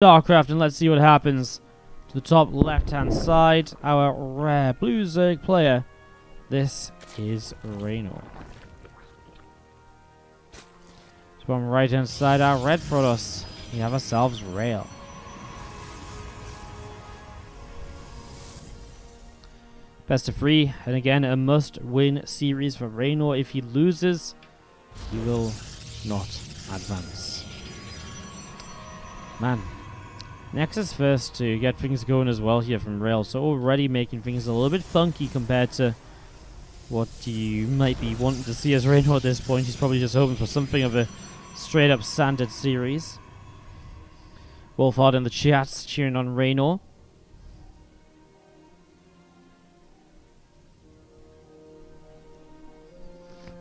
StarCraft, and let's see what happens. To the top left-hand side, our rare blue Zerg player. This is Reynor. So on right-hand side, our red Protoss. We have ourselves Rail. Best of 3, and again a must-win series for Reynor. If he loses, he will not advance. Man. Nexus first to get things going as well here from Rail, so already making things a little bit funky compared to what you might be wanting to see as Reynor at this point. He's probably just hoping for something of a straight up standard series. Wolfhard in the chat cheering on Reynor.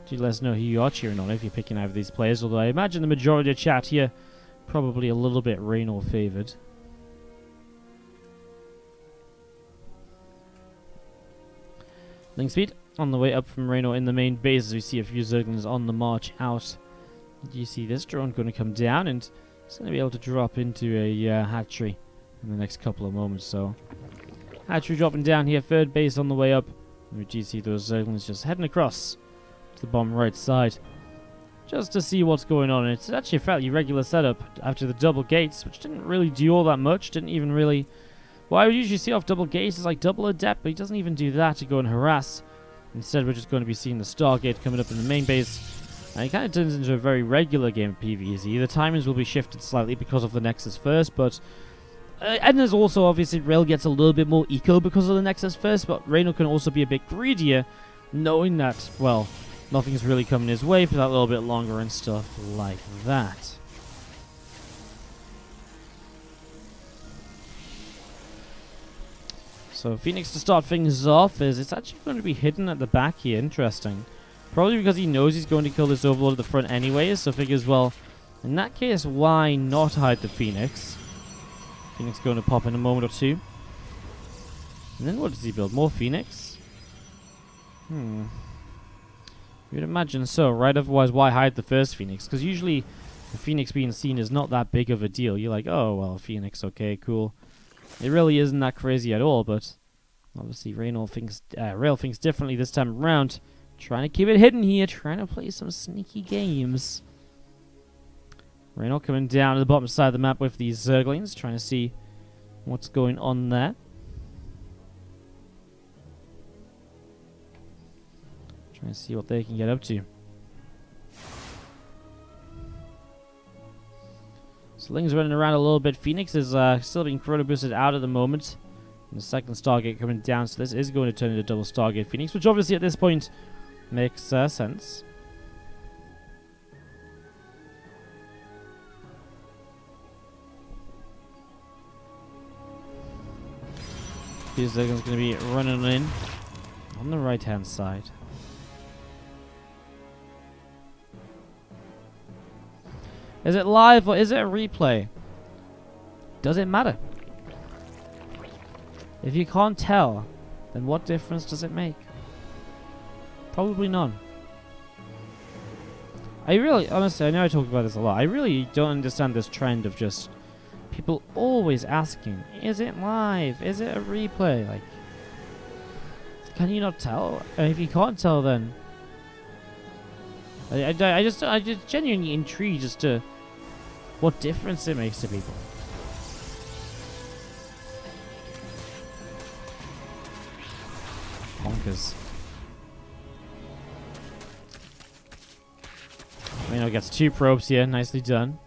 Do let us know who you are cheering on if you're picking out of these players, although I imagine the majority of chat here probably a little bit Reynor favoured. Link speed on the way up from Reynor in the main base as we see a few Zerglings on the march out. You see this drone going to come down and it's going to be able to drop into a hatchery in the next couple of moments. So hatchery dropping down here, third base on the way up. And we do see those Zerglings just heading across to the bottom right side just to see what's going on. It's actually a fairly regular setup after the double gates, which didn't really do all that much. Didn't even really... What I would usually see off double gates is like double adept, but he doesn't even do that to go and harass. Instead, we're just going to be seeing the Stargate coming up in the main base. And it kind of turns into a very regular game of PvZ. The timings will be shifted slightly because of the Nexus first, but... and there's also, obviously, Rail gets a little bit more eco because of the Nexus first, but Reynor can also be a bit greedier, knowing that, well, nothing's really coming his way for that little bit longer and stuff like that. So Phoenix to start things off is it's actually going to be hidden at the back here. Interesting. Probably because he knows he's going to kill this Overlord at the front anyways, so figures, well, in that case, why not hide the Phoenix? Phoenix going to pop in a moment or two. And then what does he build? More Phoenix? You'd imagine so, right? Otherwise, why hide the first Phoenix? Because usually the Phoenix being seen is not that big of a deal. You're like, oh, well, Phoenix, okay, cool. It really isn't that crazy at all, but obviously Rail thinks differently this time around. Trying to keep it hidden here, trying to play some sneaky games. Reynor coming down to the bottom side of the map with these Zerglings, trying to see what's going on there. Trying to see what they can get up to. Sling's running around a little bit. Phoenix is still being chrono boosted out at the moment. And the second Stargate coming down, so this is going to turn into double Stargate Phoenix, which obviously at this point makes sense. These Zerglings going to be running in on the right hand side. Is it live or is it a replay? Does it matter? If you can't tell, then what difference does it make? Probably none. I really, honestly, I know I talk about this a lot. I really don't understand this trend of just people always asking, is it live? Is it a replay? Like, can you not tell? And if you can't tell, then I just genuinely intrigued as to what difference it makes to people. Bonkers. Reynor gets 2 probes here, nicely done.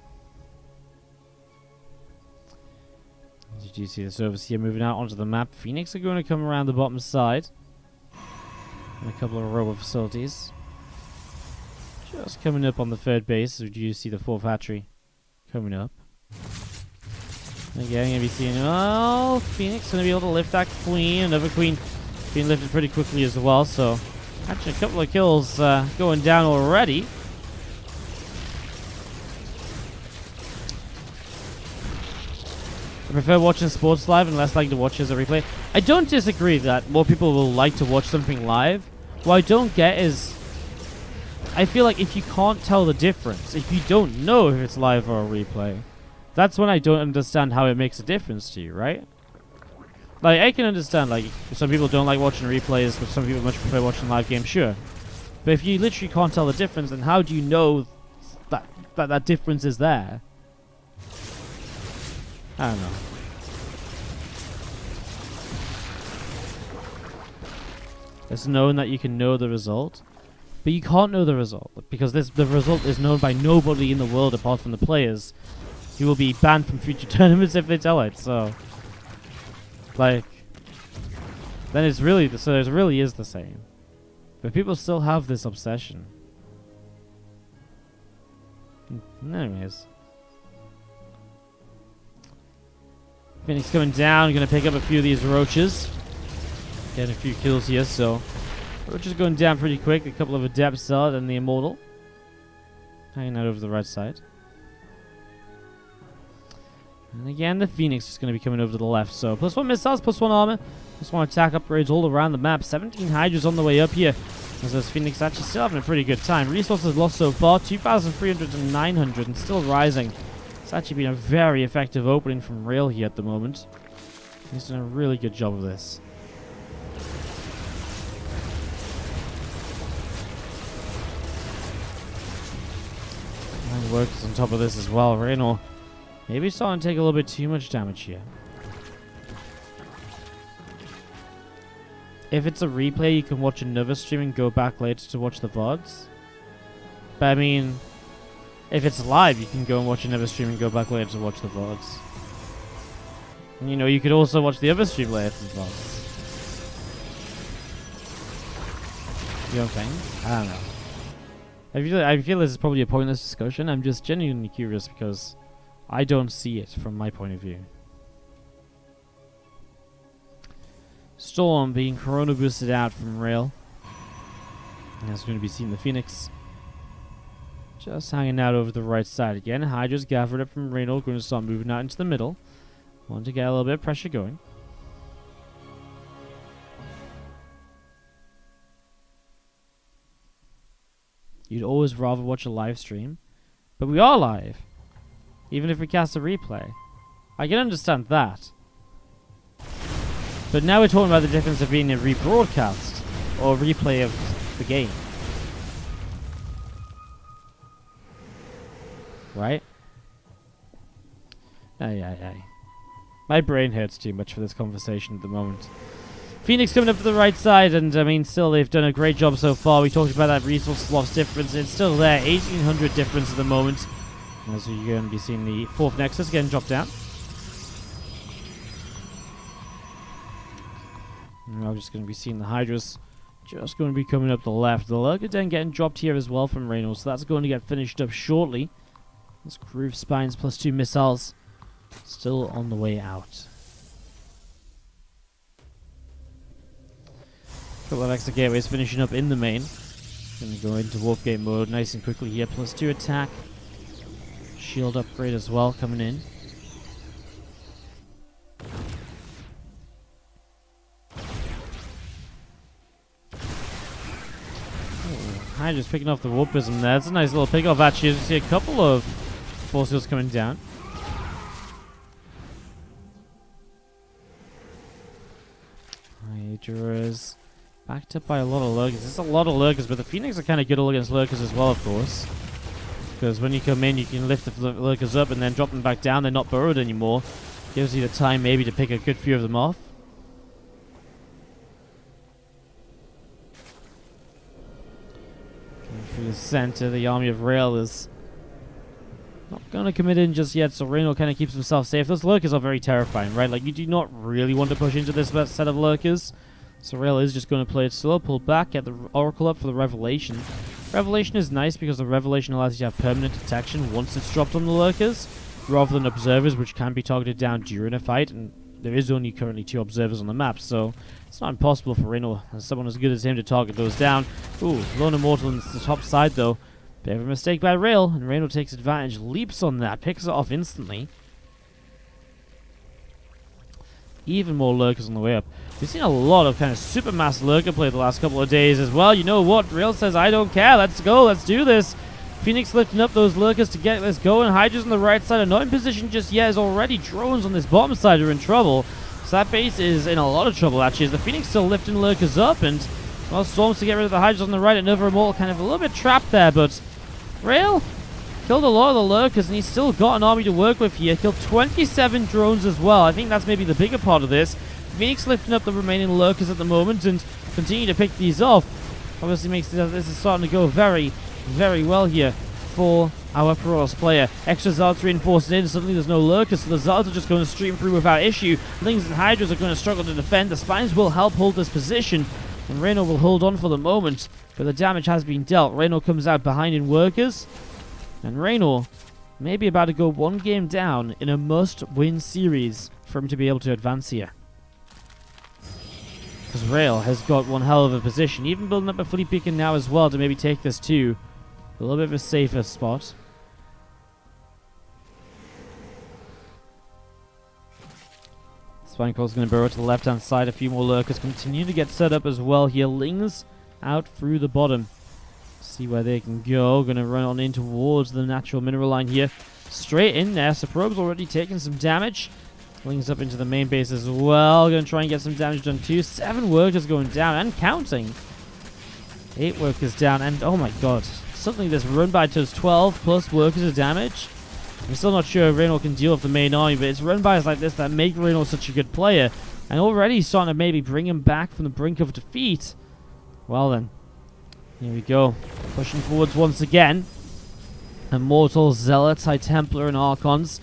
Did you see the service here moving out onto the map? Phoenix are going to come around the bottom side. And a couple of robo facilities. Just coming up on the third base, so you see the 4th hatchery coming up. Again, going to be seeing, oh, Phoenix going to be able to lift that queen. Another queen being lifted pretty quickly as well, so actually a couple of kills going down already. I prefer watching sports live and less like to watch as a replay. I don't disagree that more people will like to watch something live. What I don't get is I feel like if you can't tell the difference, if you don't know if it's live or a replay, that's when I don't understand how it makes a difference to you, right? Like, I can understand, like, some people don't like watching replays, but some people much prefer watching live games, sure. But if you literally can't tell the difference, then how do you know that difference is there? I don't know. It's known that you can know the result, but you can't know the result, because the result is known by nobody in the world apart from the players, who will be banned from future tournaments if they tell it, so... Like... Then it's really... So it really is the same. But people still have this obsession. Anyways. Phoenix coming down, gonna pick up a few of these roaches. Getting a few kills here, so... Roaches going down pretty quick. A couple of Adepts out and the Immortal. Hanging out over the right side. And again, the Phoenix is going to be coming over to the left. So, +1 missiles, +1 armor. +1 attack upgrades all around the map. 17 Hydras on the way up here. As those Phoenix actually still having a pretty good time. Resources lost so far, 2,300 to 900 and still rising. It's actually been a very effective opening from Rail here at the moment. He's done a really good job of this. And works on top of this as well. Reynor maybe starting to take a little bit too much damage here. If it's a replay, you can watch another stream and go back later to watch the VODs. But I mean, if it's live, you can go and watch another stream and go back later to watch the VODs. And, you know, you could also watch the other stream later for the VODs. You know what I'm saying? I don't know. I feel this is probably a pointless discussion. I'm just genuinely curious because I don't see it from my point of view. Storm being Corona boosted out from Rail. And that's going to be seeing the Phoenix. Just hanging out over the right side again. Hydra's gathered up from Reynor, going to start moving out into the middle. Want to get a little bit of pressure going. You'd always rather watch a live stream. But we are live. Even if we cast a replay. I can understand that. But now we're talking about the difference of being a rebroadcast or a replay of the game. Right? Aye. My brain hurts too much for this conversation at the moment. Phoenix coming up to the right side, and I mean, still they've done a great job so far. We talked about that resource loss difference. It's still there, 1,800 difference at the moment. As you're going to be seeing the 4th Nexus getting dropped down. And we're just going to be seeing the Hydras just going to be coming up the left. The Lurker Den getting dropped here as well from Reynor, so that's going to get finished up shortly. This Groove Spines +2 missiles still on the way out. Couple of extra gateways finishing up in the main. Going to go into Warp Gate mode nice and quickly here. +2 attack. Shield upgrade as well coming in. Hi, just picking off the Warp Prism there. That's a nice little pick off actually. As you see a couple of Force Fields coming down. Hydra's backed up by a lot of Lurkers. There's a lot of Lurkers, but the Phoenix are kind of good all against Lurkers as well, of course. Because when you come in, you can lift the Lurkers up and then drop them back down. They're not burrowed anymore. Gives you the time maybe to pick a good few of them off. Going through the center, the army of Rail is not going to commit in just yet, so Reynor kind of keeps himself safe. Those Lurkers are very terrifying, right? Like, you do not really want to push into this set of Lurkers. So Rail is just going to play it slow, pull back, get the Oracle up for the Revelation. Revelation is nice because the Revelation allows you to have permanent detection once it's dropped on the Lurkers, rather than Observers, which can be targeted down during a fight, and there is only currently 2 Observers on the map, so it's not impossible for Reynor, as someone as good as him, to target those down. Ooh, Lone Immortal on the top side though. Bit of a mistake by Rail, and Reynor takes advantage, leaps on that, picks it off instantly. Even more Lurkers on the way up. We've seen a lot of kind of supermass Lurker play the last couple of days as well. You know what? Rail says, I don't care. Let's go. Let's do this. Phoenix lifting up those lurkers to get this going. Hydra's on the right side are not in position just yet, as already drones on this bottom side are in trouble. So that base is in a lot of trouble, actually, as the Phoenix still lifting lurkers up, and, well, Storms to get rid of the Hydras on the right. Another Immortal kind of a little bit trapped there, but Rail killed a lot of the lurkers, and he's still got an army to work with here. Killed 27 drones as well. I think that's maybe the bigger part of this. Phoenix lifting up the remaining lurkers at the moment and continue to pick these off. Obviously makes this is starting to go very, very well here for our Protoss player. Extra Zards reinforcing in. Suddenly there's no lurkers, so the Zards are just going to stream through without issue. Lings and Hydras are going to struggle to defend. The Spines will help hold this position, and Reynor will hold on for the moment, but the damage has been dealt. Reynor comes out behind in workers, and Reynor may be about to go one game down in a must-win series for him to be able to advance here. Because Rail has got one hell of a position, even building up a fleet beacon now as well to maybe take this to a little bit of a safer spot. Spinecrawl's going to burrow to the left-hand side. A few more lurkers continue to get set up as well here. Lings out through the bottom. See where they can go. Going to run on in towards the natural mineral line here. Straight in there. So Probe's already taking some damage. Lings up into the main base as well. Going to try and get some damage done too. 7 workers going down and counting. 8 workers down, and oh my god. Suddenly this run by does 12 plus workers of damage. I'm still not sure if Reynor can deal with the main army, but it's run bys like this that make Reynor such a good player. And already starting to maybe bring him back from the brink of defeat. Well then, here we go. Pushing forwards once again. Immortal, Zealots, High Templar, and Archons.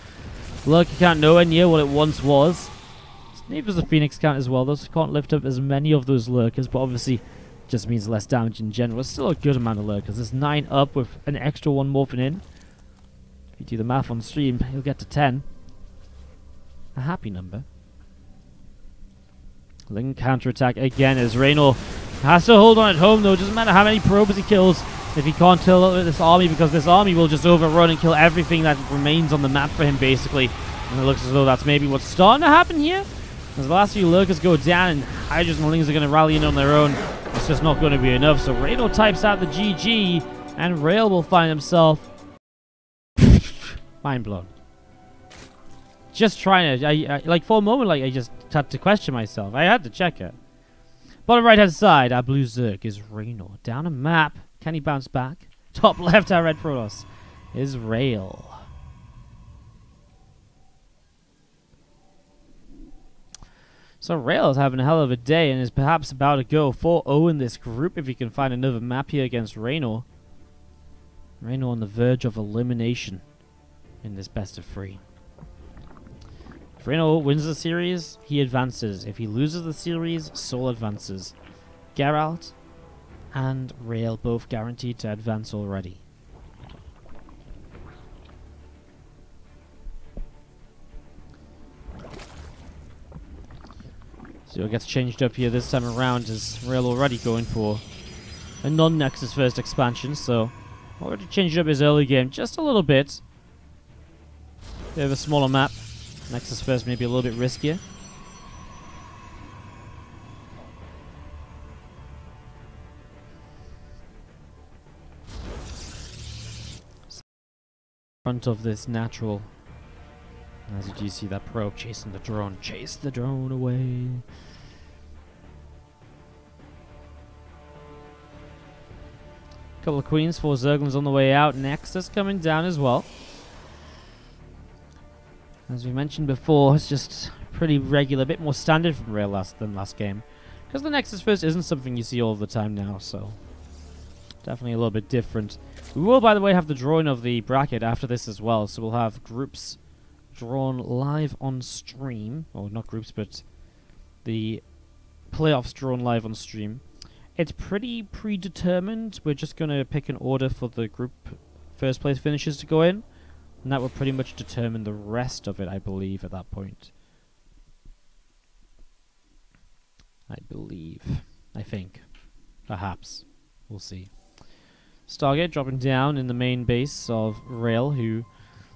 Lurker count nowhere near what it once was. Neither does the Phoenix count as well. Those can't lift up as many of those lurkers, but obviously just means less damage in general. It's still a good amount of lurkers. There's 9 up with an extra 1 morphing in. If you do the math on stream, you'll get to 10. A happy number. Ling counterattack again as Reynor has to hold on at home though. Doesn't matter how many probes he kills if he can't kill this army, because this army will just overrun and kill everything that remains on the map for him basically. And it looks as though that's maybe what's starting to happen here. As the last few lurkers go down and Hydras and Lings are going to rally in on their own, it's just not going to be enough. So Reynor types out the GG, and Rail will find himself mind blown. Just trying to, I like for a moment, like I just had to question myself. I had to check it. Bottom right hand side, our blue Zerg is Reynor. Down a map, can he bounce back? Top left, our red Protoss is Rail. So Rail is having a hell of a day and is perhaps about to go 4-0 in this group if he can find another map here against Reynor. Reynor on the verge of elimination in this best of 3. If Reynor wins the series, he advances. If he loses the series, Sol advances. Geralt and Rail both guaranteed to advance already. So it gets changed up here this time around, as Rail already going for a non-Nexus first expansion, so already changed up his early game just a little bit. Bit of a smaller map. Nexus first maybe a little bit riskier. Front of this natural. As you do see that probe chasing the drone. Chase the drone away. Couple of queens, 4 Zerglings on the way out. Nexus coming down as well. As we mentioned before, it's just pretty regular, a bit more standard from Rail than last game. Because the Nexus first isn't something you see all the time now, so definitely a little bit different. We will, by the way, have the drawing of the bracket after this as well, so we'll have groups drawn live on stream, or not groups, but the playoffs drawn live on stream. It's pretty predetermined. We're just going to pick an order for the group first place finishes to go in, and that will pretty much determine the rest of it, I believe, at that point. I think. Perhaps. We'll see. Stargate dropping down in the main base of Rail, who...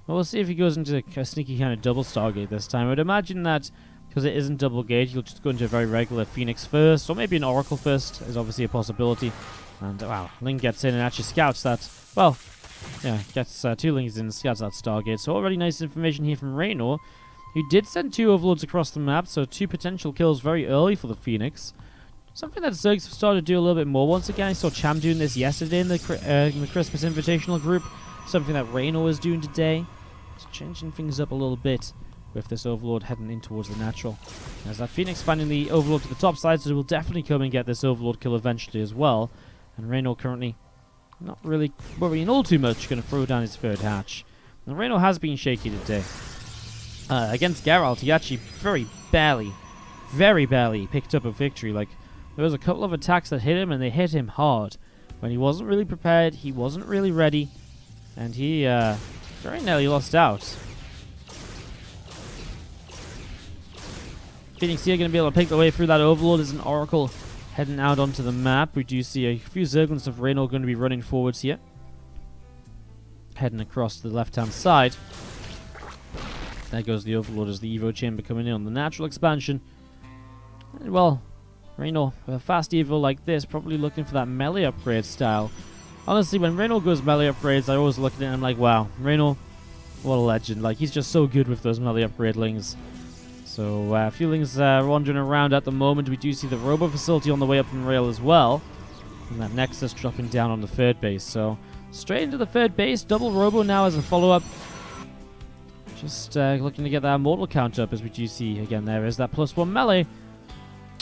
Well, we'll see if he goes into a sneaky kind of double Stargate this time. I would imagine that, because it isn't double gauge, he'll just go into a very regular Phoenix first, or maybe an Oracle first is obviously a possibility. And, wow, Ling gets in and actually scouts that. Well, Yeah, gets 2 Lings in, scouts that Stargate. So already nice information here from Reynor, who did send 2 Overlords across the map, so 2 potential kills very early for the Phoenix. Something that Zergs have started to do a little bit more once again. I saw Cham doing this yesterday in the Christmas Invitational group. Something that Reynor is doing today. It's changing things up a little bit with this Overlord heading in towards the natural. As that Phoenix finding the Overlord to the top side, so it will definitely come and get this Overlord kill eventually as well. And Reynor currently not really worrying all too much, going to throw down his 3rd hatch. And Reynor has been shaky today. Against Geralt, he actually very barely picked up a victory. Like, there was a couple of attacks that hit him, and they hit him hard. When he wasn't really prepared, he wasn't really ready, and he very nearly lost out. Phoenix here going to be able to pick the way through that Overlord as an Oracle heading out onto the map. We do see a few Zerglings of Reynor going to be running forwards here. Heading across to the left-hand side. There goes the Overlord as the Evo Chamber coming in on the natural expansion. And well, Reynor, with a fast Evo like this, probably looking for that melee upgrade style. Honestly, when Reynor goes melee upgrades, I always look at it and I'm like, wow, Reynor, what a legend. Like, he's just so good with those melee upgrade lings. So, a few lings wandering around at the moment. We do see the Robo facility on the way up from rail as well. And that Nexus dropping down on the 3rd base. So, straight into the 3rd base. Double Robo now as a follow-up. Just looking to get that mortal count up, as we do see again. There is that +1 melee.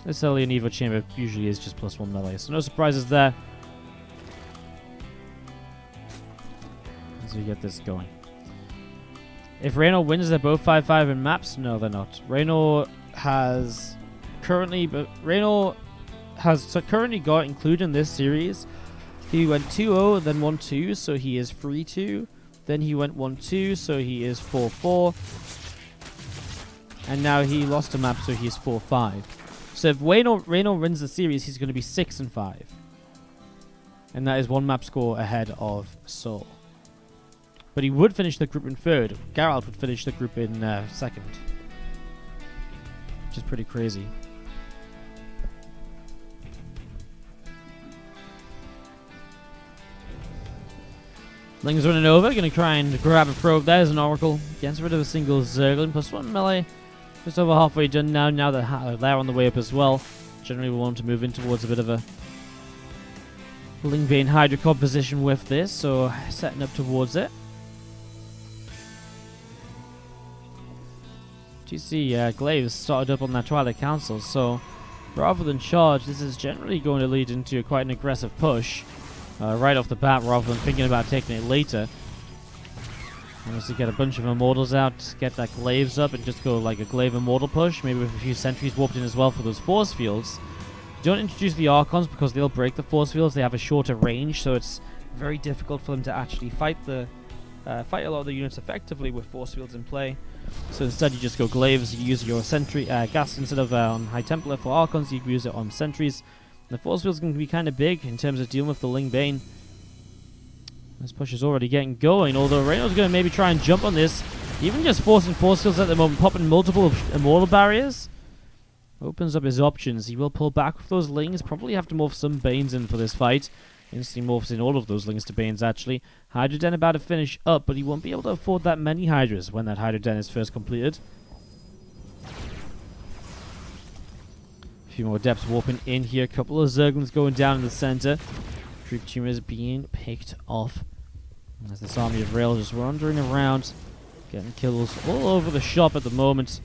This early in Evo Chamber usually is just +1 melee, so no surprises there. As we get this going. If Reynor wins, they're both 5-5 in maps. No, they're not. Reynor has currently got included in this series. He went 2-0, then 1-2, so he is 3-2. Then he went 1-2, so he is 4-4. And now he lost a map, so he is 4-5. So if Reynor wins the series, he's going to be 6-5. And that is 1 map score ahead of Sol. But he would finish the group in 3rd. Geralt would finish the group in 2nd. Which is pretty crazy. Ling's running over, going to try and grab a probe. There's an Oracle. Gets rid of a single Zergling. +1 melee. Just over halfway done now. Now that they're on the way up as well. Generally we want to move in towards a bit of a Lingbane Hydra composition with this. So setting up towards it. Do you see Glaive started up on that Twilight Council. So rather than charge, this is generally going to lead into quite an aggressive push. Right off the bat, rather than thinking about taking it later. Honestly, get a bunch of Immortals out, get that Glaives up, and just go like a Glaive Immortal push, maybe with a few Sentries warped in as well for those Force Fields. Don't introduce the Archons because they'll break the Force Fields. They have a shorter range, so it's very difficult for them to actually fight a lot of the units effectively with Force Fields in play. So instead, you just go Glaives, you use your Sentry gas instead of on High Templar for Archons, you use it on Sentries. The Force Field's going to be kind of big in terms of dealing with the Lingbane. This push is already getting going, although Reynor's going to maybe try and jump on this. Even just forcing Force Fields at the moment, popping multiple Immortal Barriers. Opens up his options. He will pull back with those Lings, probably have to morph some Banes in for this fight. Instantly morphs in all of those Lings to Banes, actually. Hydra Den about to finish up, but he won't be able to afford that many Hydras when that Hydra Den is first completed. A few more Depths warping in here. A couple of Zerglings going down in the center. Troop tumors being picked off. As this army of Rail just wandering around, getting kills all over the shop at the moment.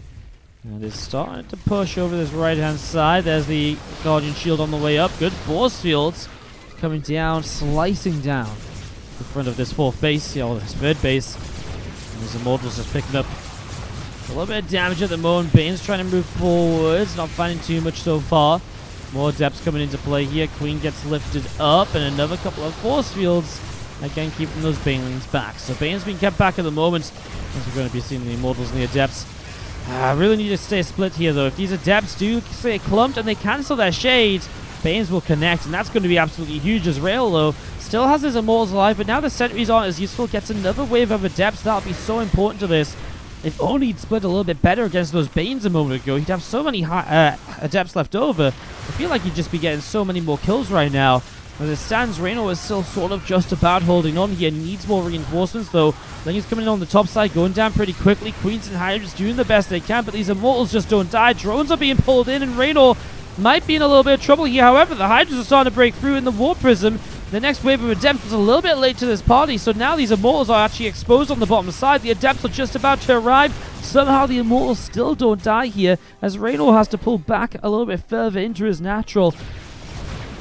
And is starting to push over this right-hand side. There's the Guardian Shield on the way up. Good Force Fields coming down, slicing down in front of this 4th base, or this 3rd base. And these Immortals just picking up a little bit of damage at the moment. Bane's trying to move forwards, not finding too much so far. More Depths coming into play here. Queen gets lifted up, and another couple of Force Fields. Again, keeping those Banelings back. So Bane's being kept back at the moment, as we're going to be seeing the Immortals and the Adepts. Really need to stay split here, though. If these Adepts do stay clumped and they cancel their shades, Banes will connect, and that's going to be absolutely huge as Rail, though. Still has his Immortals alive, but now the Sentries aren't as useful. Gets another wave of Adepts. That'll be so important to this. If only he'd split a little bit better against those Banes a moment ago, he'd have so many Adepts left over. I feel like he'd just be getting so many more kills right now. As it stands, Reynor is still sort of just about holding on here. Needs more reinforcements, though. Ling is coming in on the top side, going down pretty quickly. Queens and Hydras doing the best they can, but these Immortals just don't die. Drones are being pulled in, and Reynor might be in a little bit of trouble here. However, the Hydras are starting to break through in the Warp Prism. The next wave of Adepts was a little bit late to this party, so now these Immortals are actually exposed on the bottom side. The Adepts are just about to arrive. Somehow the Immortals still don't die here, as Reynor has to pull back a little bit further into his natural.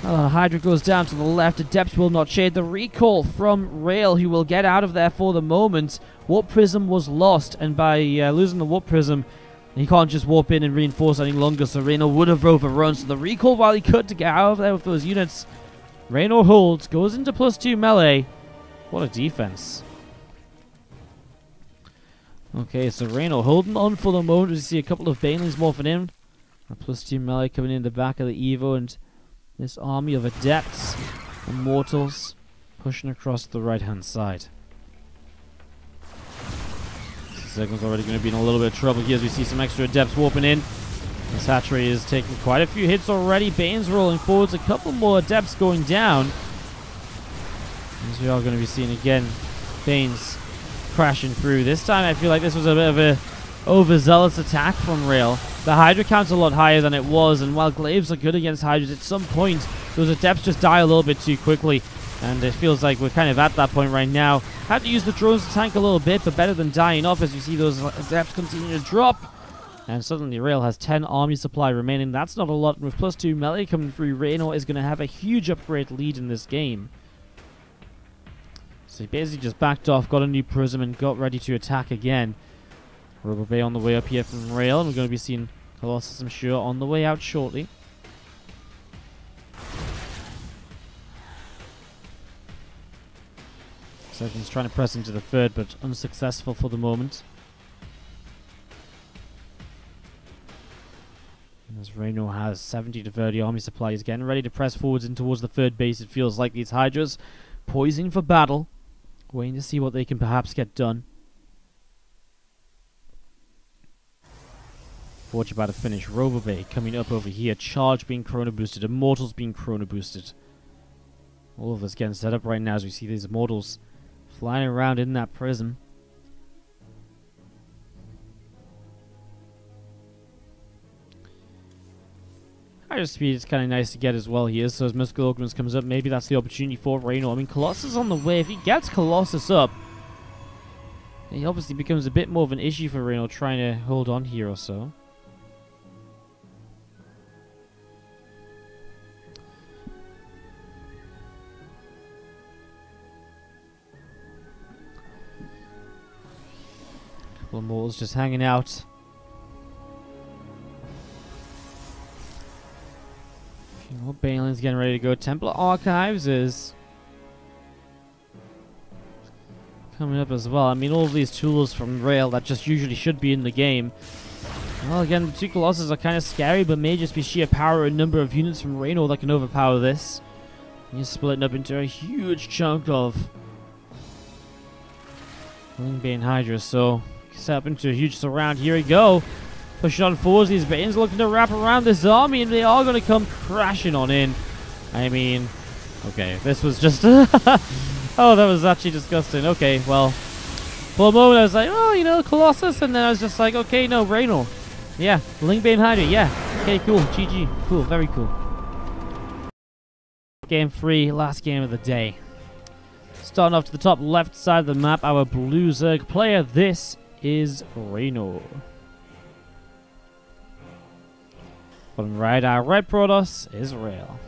Hydra goes down to the left. Adepts will not shade. The recall from Rail, who will get out of there for the moment. Warp Prism was lost, and by losing the Warp Prism, he can't just warp in and reinforce any longer, so Reynor would have overrun. So the recall, while he could, to get out of there with those units. Reynor holds, goes into +2 melee. What a defense. Okay, so Reynor holding on for the moment. We see a couple of Banelings morphing in. A +2 melee coming in the back of the Evo, and this army of Adepts, Immortals, pushing across the right-hand side. Zergling's already going to be in a little bit of trouble here as we see some extra Adepts warping in. This hatchery is taking quite a few hits already. Bane's rolling forwards, a couple more Adepts going down. As we are going to be seeing again, Bane's crashing through. This time I feel like this was a bit of a overzealous attack from Rail. The Hydra count's a lot higher than it was, and while Glaives are good against Hydras, at some point those Adepts just die a little bit too quickly. And it feels like we're kind of at that point right now. Had to use the drones to tank a little bit, but better than dying off as you see those Adepts continue to drop. And suddenly Rail has 10 army supply remaining. That's not a lot. With +2 melee coming through, Reynor is going to have a huge upgrade lead in this game. So he basically just backed off, got a new Prism, and got ready to attack again. Rubber Bay on the way up here from Rail, and we're going to be seeing Colossus, I'm sure, on the way out shortly. Second's trying to press into the third, but unsuccessful for the moment. As Reynor has 70 to 30 army supply, he's getting ready to press forwards in towards the third base. It feels like these Hydras poising for battle, waiting to see what they can perhaps get done. Forge about to finish. Rover Bay coming up over here. Charge being chrono boosted. Immortals being chrono boosted. All of us getting set up right now as we see these Immortals flying around in that prism. Higher speed is kind of nice to get as well here. So as Mystical Organisms comes up, maybe that's the opportunity for Reynor. I mean, Colossus on the way. If he gets Colossus up, it obviously becomes a bit more of an issue for Reynor trying to hold on here or so. Couple of Immortals just hanging out. More Banelings getting ready to go. Templar Archives is coming up as well. I mean, all of these tools from Rail that just usually should be in the game. Well, again, the two Colossus are kind of scary, but may just be sheer power and number of units from Reynor that can overpower this. You're splitting up into a huge chunk of Bane Hydra, so set up into a huge surround. Here we go. Push on forwards. These Banes looking to wrap around this army, and they are going to come crashing on in. I mean, okay, this was just... oh, that was actually disgusting. Okay, well, for a moment I was like, oh, you know, Colossus, and then I was just like, okay, no, Reynor. Yeah, Bane Hydra, yeah. Okay, cool, GG. Cool, very cool. Game 3, last game of the day. Starting off to the top left side of the map, our blue Zerg player. This is Reynor. Bottom right, our red Protoss is Rail.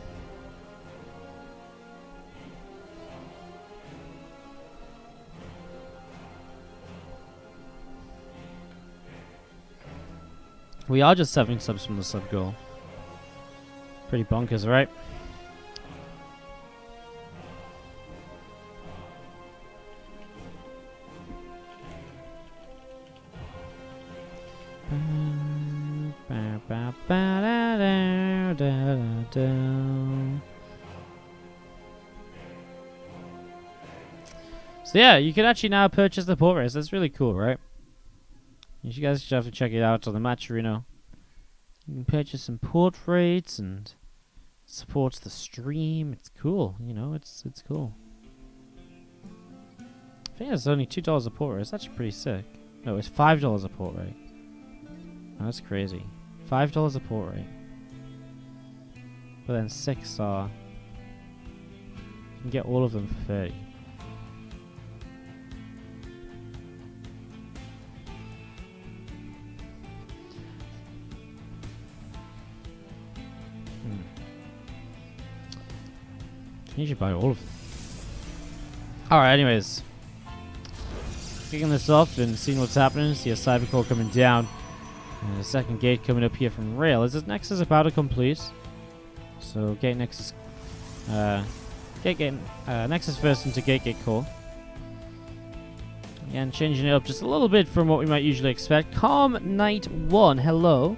We are just 7 subs from the sub goal. Pretty bonkers, right? So yeah, you can actually now purchase the port race. That's really cool, right? You guys should have to check it out on the match arena. You can purchase some port rates and supports the stream. It's cool, you know, it's cool. I think it's only $2 a port rate. It's actually pretty sick. No, it's $5 a port rate. Oh, that's crazy. $5 a port rate. But then 6 are... You can get all of them for 30. You should buy all of them. Alright, anyways. Kicking this off and seeing what's happening. See a cyber core coming down. And a second gate coming up here from rail. Is this Nexus about to complete? So gate Nexus Nexus first into gate core. Again, changing it up just a little bit from what we might usually expect. Calm Knight 1, hello.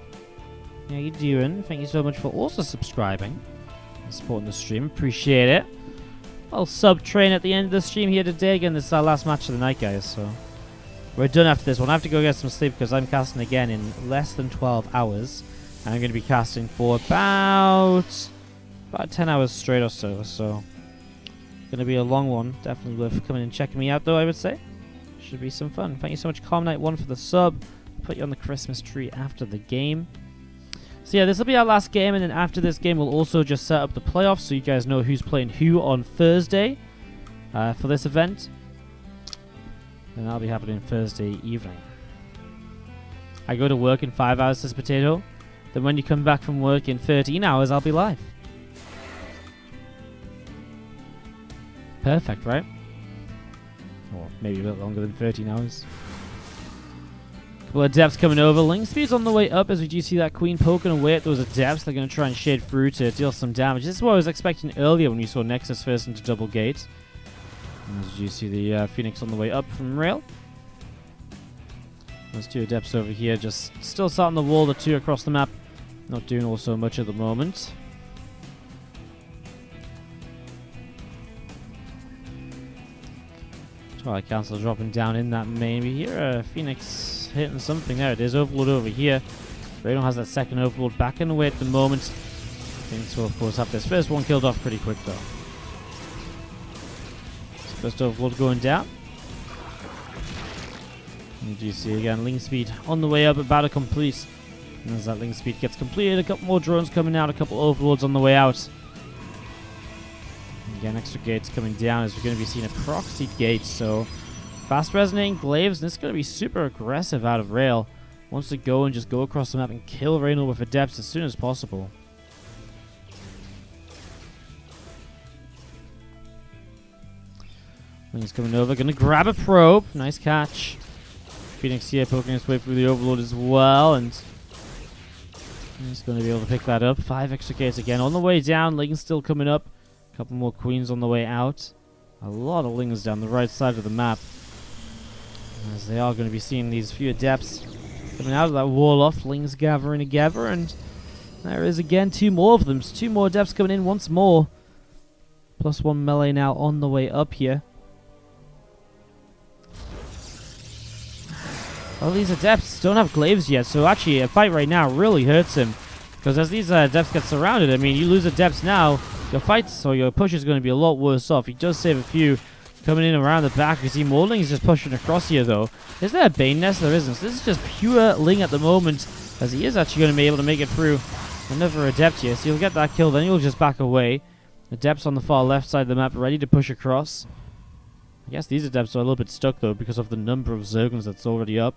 How you doing? Thank you so much for also subscribing. Supporting the stream, appreciate it. I'll sub train at the end of the stream here today. Again, this is our last match of the night, guys, so we're done after this one. I have to go get some sleep because I'm casting again in less than 12 hours. And I'm going to be casting for about 10 hours straight or so. So, going to be a long one. Definitely worth coming and checking me out, though, I would say. Should be some fun. Thank you so much, Calm Knight 1, for the sub. Put you on the Christmas tree after the game. So yeah, this will be our last game, and then after this game we'll also just set up the playoffs so you guys know who's playing who on Thursday for this event. And that'll be happening Thursday evening. I go to work in 5 hours, says Potato. Then when you come back from work in 13 hours, I'll be live. Perfect, right? Or maybe a bit longer than 13 hours. Couple of adepts coming over. Link speed's on the way up as we do see that queen poking away at those adepts. They're going to try and shade through to deal some damage. This is what I was expecting earlier when we saw Nexus first into double gate. And as you see the Phoenix on the way up from rail. Those two adepts over here just still sat on the wall, the two across the map. Not doing all so much at the moment. Twilight Council dropping down in that main. We hear Phoenix hitting something. There it is. Overlord over here. Reynor has that second Overlord back in the way at the moment. Phoenix will, of course, have this first one killed off pretty quick, though. First Overlord going down. And you see again, Link Speed on the way up, about to complete. And as that Link Speed gets completed, a couple more drones coming out, a couple Overlords on the way out. And again, extra gates coming down as we're going to be seeing a proxy gate, so... Fast resonating glaives, and this is going to be super aggressive out of rail. Wants to go and just go across the map and kill Reynor with adepts as soon as possible. Link's coming over, going to grab a probe. Nice catch. Phoenix here poking his way through the Overlord as well, and he's going to be able to pick that up. 5 extra gates again on the way down. Link's still coming up. A couple more queens on the way out. A lot of Lings down the right side of the map. As they are going to be seeing these few adepts coming out of that wall off. Lings gathering together, and there is again 2 more of them. 2 more adepts coming in once more. +1 melee now on the way up here. Well, these adepts don't have glaives yet, so actually a fight right now really hurts him. Because as these adepts get surrounded, I mean, you lose adepts now, your fights or your push is going to be a lot worse off. He does save a few coming in around the back. You see more Lings just pushing across here, though. Is there a Bane Nest? There isn't. So this is just pure Ling at the moment, as he is actually going to be able to make it through another adept here. So you'll get that kill, then you'll just back away. Adepts on the far left side of the map ready to push across. I guess these adepts are a little bit stuck, though, because of the number of Zerglings that's already up.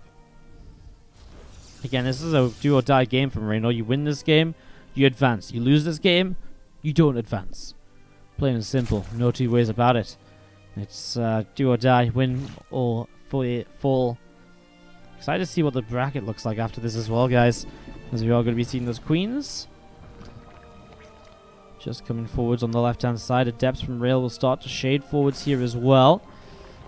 Again, this is a do-or-die game from Reynor. You win this game, you advance. You lose this game, you don't advance. Plain and simple. No 2 ways about it. It's do or die, win or fall. Excited to see what the bracket looks like after this as well, guys. As we are going to be seeing those queens. Just coming forwards on the left-hand side. Adepts from rail will start to shade forwards here as well.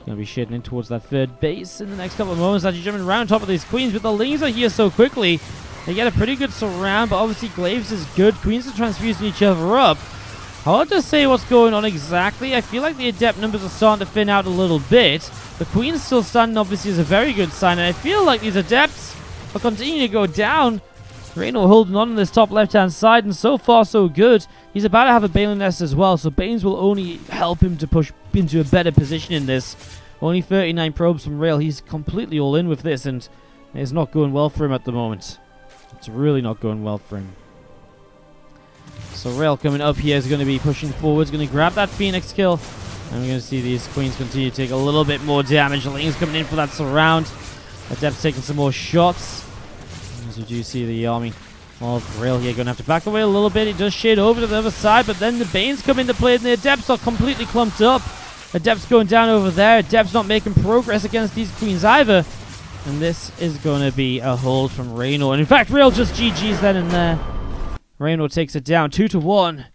Going to be shading in towards that third base in the next couple of moments. Actually jumping around top of these queens, but the Lings are here so quickly. They get a pretty good surround, but obviously Glaives is good. Queens are transfusing each other up. Hard to say what's going on exactly. I feel like the adept numbers are starting to thin out a little bit. The queen's still standing, obviously, is a very good sign, and I feel like these adepts are continuing to go down. Reynor holding on this top left-hand side, and so far so good. He's about to have a Baneling Nest as well, so Banes will only help him to push into a better position in this. Only 39 probes from Rail. He's completely all in with this, and it's not going well for him at the moment. It's really not going well for him. So Rail coming up here is going to be pushing forwards, going to grab that Phoenix kill. And we're going to see these Queens continue to take a little bit more damage. Lane's coming in for that surround. Adept's taking some more shots. As you do see the army of Rail here going to have to back away a little bit. It does shade over to the other side, but then the Banes come into play, and the Adepts are completely clumped up. Adept's going down over there. Adept's not making progress against these Queens either. And this is going to be a hold from Reynor. And in fact, Rail just GG's then and there. Reynor takes it down 2-1.